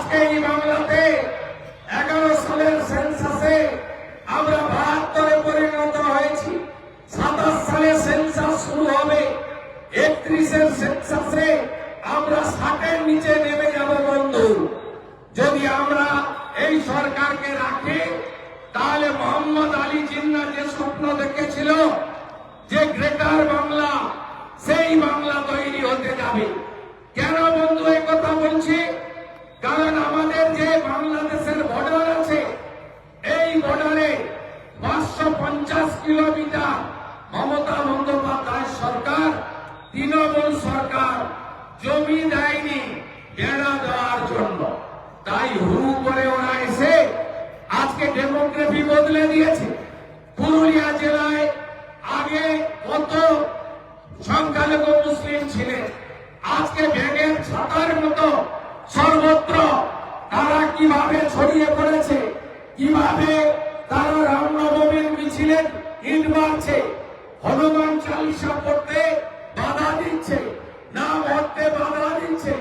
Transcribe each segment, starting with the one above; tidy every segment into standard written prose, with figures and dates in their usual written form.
আজকে এই বাংলাতে 11 সালের সেন্সাসে আমরা 72-এ পরিণত হয়েছি। 27 সালে সেন্সাস শুরু হবে, 31-এর সেন্সাসে আমরা 60-এর নিচে নেমে যাব বন্ধু। যদি আমরা এই সরকারকে রাখি তাহলে মোহাম্মদ আলী জিন্নাহ যে স্বপ্ন দেখেছিল যে গ্রেটার বাংলা, সেই বাংলা তৈরি হতে যাবে। কেন বন্ধু এই কথা বলছি? কারণ আমাদের যে বাংলাদেশের বর্ডার আছে, এই বর্ডারে 550 কিলোমিটার মমতা বন্দ্যোপাধ্যায় সরকার, তৃণমূল সরকার জমি দেয়নি বেড়া দেওয়ার জন্য। তাই হুড়ু করে ওরা এসে আজকে ডেমোগ্রাফি বদলে দিয়েছে। পুরুলিয়া জেলায় আগে কত সংখ্যালঘু মুসলিম ছিলেন, আজকে ব্যাঙের ছাতার মতো সর্বত্র তারা কিভাবে ছড়িয়ে পড়েছে, কিভাবে তারা রামনবমীর মিছিলে ইট মারছে, হনুমান চালিসা পড়তে বাধা দিচ্ছে, না ভরতে বাধা দিচ্ছে।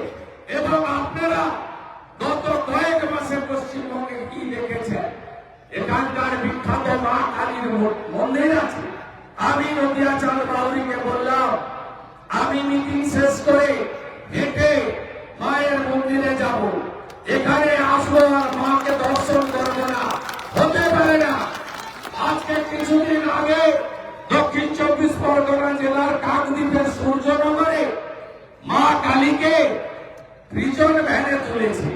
এবং আপনারা গত কয়েক মাসে পশ্চিমবঙ্গে কি দেখেছেন? এখানকার বিখ্যাত মা কালীর মন্দির আছে। আমি নদিয়া চাল বাউরিকে বললাম আমি মিটিং শেষ করে হেঁটে মায়ের মন্দিরে যাব, এখানে আসবো আর মাকে দর্শন করবো না, হতে পারে না। আজকে কিছুদিন আগে দক্ষিণ 24 পরগনা জেলার কাকদ্বীপের সূর্যনগরে মা কালীকে প্রিজন ভ্যানে তুলেছে।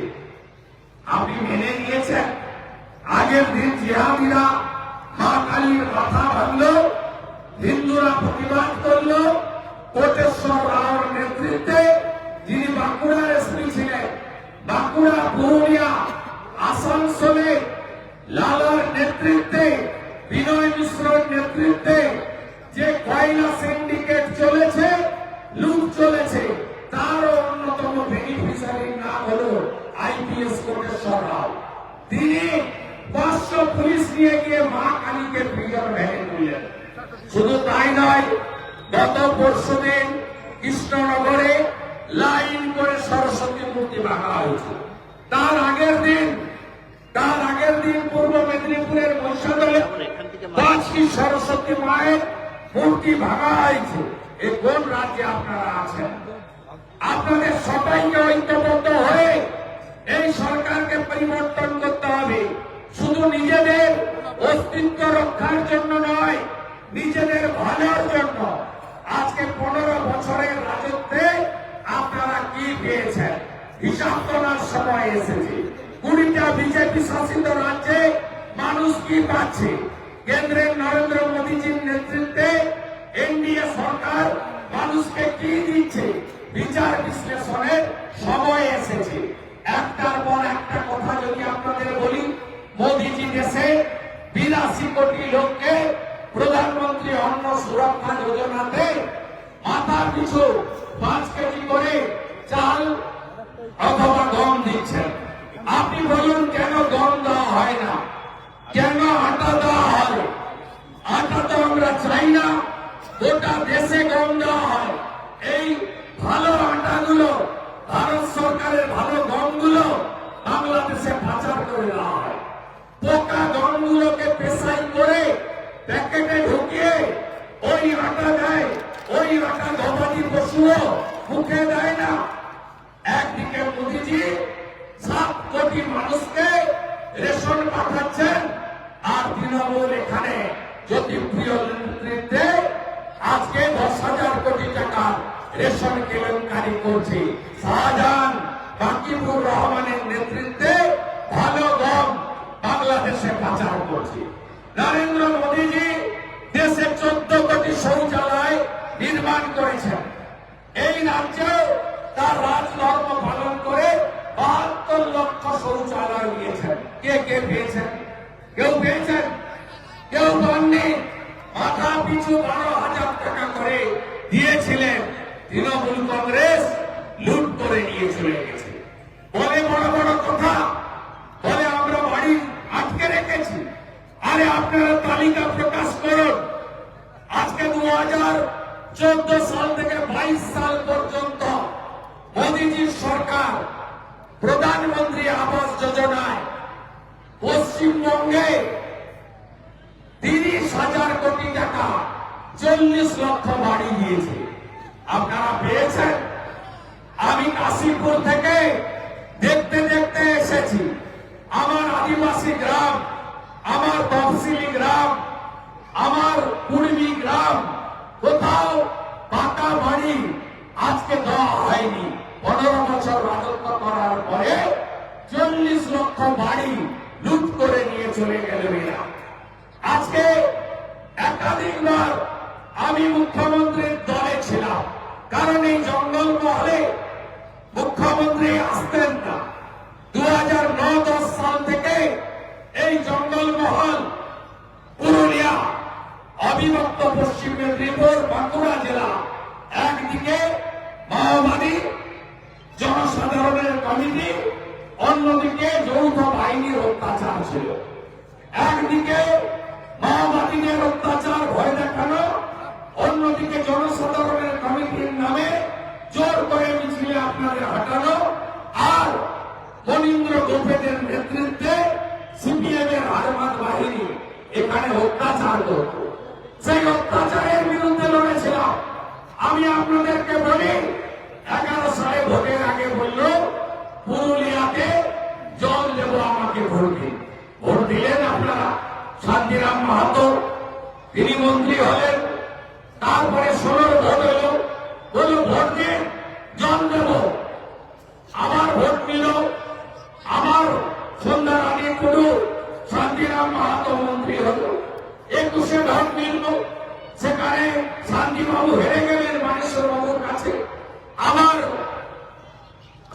আপনি মেনে নিয়েছেন? আগের দিন জিহাদিরা মা কালীর মাথা ভাঙলো, হিন্দুরা প্রতিবাদ করলো। কোটেশ্বর রাওর নেতৃত্বে, যিনি বাঁকুড়ার এসপি ছিলেন, বাঁকুড়া, পুরুলিয়া, আসানসোলে লালার নেতৃত্বে, বিনয় মিশ্রের নেতৃত্বে যে কয়লা সিন্ডিকেট চলেছে, লুট চলেছে, তারও অন্যতম বেনিফিশিয়ারির নাম হলো আইপিএস কোটেশ্বর রাও। তিনি 500 পুলিশ নিয়ে গিয়ে মা কালীকে প্রিজন ভ্যানে তুললেন। শুধু তাই নয়, গত পরশুদিন কৃষ্ণনগরে লাইন করে সরস্বতী মূর্তি ভাঙা হয়েছে। তার আগের দিন পূর্ব মেদিনীপুরের মহিষাদলে 5টি সরস্বতী মায়ের মূর্তি ভাঙা হয়েছে। এ কোন রাজ্যে আপনারা আছেন? আপনাদের সবাইকে ঐক্যবদ্ধ হয়ে এই সরকারকে পরিবর্তন করতে হবে। শুধু নিজেদের অস্তিত্ব রক্ষার জন্য নয়, নিজেদের ভালোর জন্য। আজকে 15 বছরের রাজত্বে আপনারা কি পেয়েছেন হিসাব তোলার সময় এসেছে। 20টা বিজেপি শাসিত রাজ্যে মানুষ কি পাচ্ছে? কেন্দ্রের নরেন্দ্র মোদীজির নেতৃত্বে এনডিএ সরকার মানুষকে কি দিচ্ছে? বিচার বিশ্লেষণের সময় এসেছে। একটার পর একটা কথা যদি আপনাদের বলি, মোদীজি দেশে 82 কোটি লোককে প্রধানমন্ত্রী অন্ন সুরক্ষা যোজনাতে মাথা পিছু 5 কেজি করে চাল অথবা গম দিচ্ছেন। আপনি বলুন কেন গম দেওয়া হয় না, কেন আটা দেওয়া হয়? আটা তো আমরা চাই না, গোটা দেশে গম দেওয়া হয়। এই ভালো আটাগুলো, ভারত সরকারের ভালো গমগুলো বাংলাদেশে পাচার করে দেওয়া হয়। পোকা গমগুলোকে পেশাই করে প্যাকেটে ঢুকিয়ে ওই আটা দেয়। ওই আটা গবাদি পশুও মুখে দেয় না। একদিকে মোদীজি 7 কোটি মানুষকে রেশন পাঠাচ্ছেন, আর তৃণমূল এখানে জ্যোতিপ্রিয় নেতৃত্বে আজকে 10,000 কোটি টাকার রেশন কেলেঙ্কারি করছে। শাহজাহান বাকিবুর রহমানের নেতৃত্বে ভালো গম বাংলাদেশে পাচার করছে। নরেন্দ্র মোদীজি দেশে 14 কোটি শৌচালয় নির্মাণ করেছেন। এই রাজ্যে তার রাজধর্ম পালন করে 72 লক্ষ শৌচালয় নিয়েছেন। কে কে পেয়েছেন? কেউ পেয়েছেন? কেউ পাননি। মাথা পিছু 12,000 টাকা করে দিয়েছিলেন। তৃণমূল কংগ্রেস লুট করে নিয়ে চলে গেছে। বলে বড় বড় কথা, বলে আমরা বাড়ি আটকে রেখেছি। আরে আপনারা তালিকা প্রকাশ করুন। আজকে 2014 সাল থেকে 22 সাল পর্যন্ত মোদীজির সরকার প্রধানমন্ত্রী প্রধানমন্ত্রী আবাস যোজনায় পশ্চিমবঙ্গে 30,000 কোটি টাকা 40 লক্ষ বাড়ি দিয়েছে। আপনারা পেয়েছেন? আমি কাশীপুর থেকে দেখতে দেখতে এসেছি। আমার আদিবাসী গ্রাম, আমার তফসিলি গ্রাম, আমার কুর্মী গ্রাম, কোথাও পাকা বাড়ি আজকে দেওয়া হয়নি। 15 বছর রাজত্ব করার পরে 40 লক্ষ বাড়ি লুট করে নিয়ে চলে গেল এরা। আজকে একাধিকবার আমি মুখ্যমন্ত্রীর দলে ছিলাম, কারণ এই জঙ্গলমহলে মুখ্যমন্ত্রী আসতেন না। 2009-10 সাল থেকে এই জঙ্গলমহল পুরুলিয়া, অবিভক্ত পশ্চিম মেদিনীপুর, বাঁকুড়া জেলা, একদিকে মাওবাদী জনসাধারণের কমিটি, অন্যদিকে যৌথ বাহিনীর অত্যাচার ছিল। একদিকে মাওবাদীদের অত্যাচার ভয় দেখানো, অন্যদিকে জনসাধারণের কমিটির নামে জোর করে মিছিলে আপনাদের হাঁটানো, আর মনীন্দ্র গোপেদের নেতৃত্বে সিপিএম এর হারমাত বাহিনী এখানে অত্যাচার করত। সেই অত্যাচারের বিরুদ্ধে লড়েছিলাম। আমি আপনাদেরকে বলি, 11 সালে ভোটের আগে বলল পুরুলিয়াতে জল দেব, আমাকে ভোট দিন। ভোট দিলেন আপনারা। শান্তিরাম মাহাতো তিনি মন্ত্রী হলেন। তারপরে 16 ভোট এলো, বলল ভোট দিন, জল দেব। আবার ভোট নিল। আমার সন্ধ্যা রানী কুড়ু শান্তিরাম মাহাতো মন্ত্রী হল। 21-এ ভোট মিলল, সেখানে শান্তিবাবু হেরে গেলেন মানেশ্বর বাবুর কাছে। আমার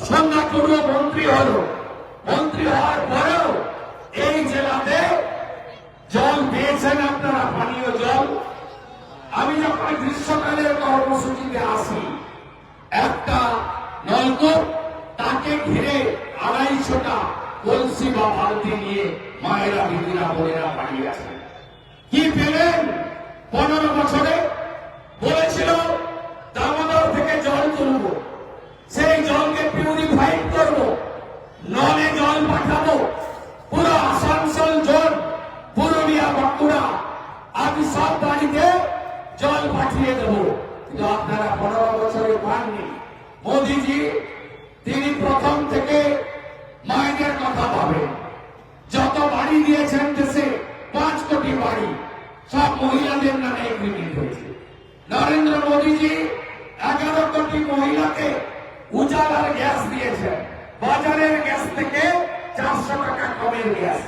সন্ধ্যা কুড়ু মন্ত্রী হল। মন্ত্রী হওয়ার পরেও এই জেলাতে জল পেয়েছেন আপনারা, পানীয় জল। আমি যখন গ্রীষ্মকালের কর্মসূচিতে আসি, একটা নলকূপ, তাকে ঘিরে 250টা কলসি বা বালতি নিয়ে মায়েরা, দিদিরা, বোনেরা পাঠিয়ে আছেন। কি পেলেন? 15 বছরে বলেছিল দামোদর থেকে জল তুলব, সেই জলকে পিউরিফাইড করব, নলে জল পাঠাবো, পুরো আসানসোল জোন, পুরুলিয়া, বাঁকুড়া, আমি সব বাড়িতে জল পাঠিয়ে দেব। কিন্তু আপনারা 15 বছরে পাননি। মোদীজি তিনি প্রথম থেকে মায়েদের কথা ভাবেন। যত বাড়ি দিয়েছেন দেশে, 5 কোটি বাড়ি, সব মহিলাদের নামে এগ্রিমেন্ট হয়েছে। নরেন্দ্র মোদীজি 11 কোটি মহিলাকে উজালার গ্যাস দিয়েছেন। বাজারের গ্যাস থেকে 400 টাকা কমের গ্যাস।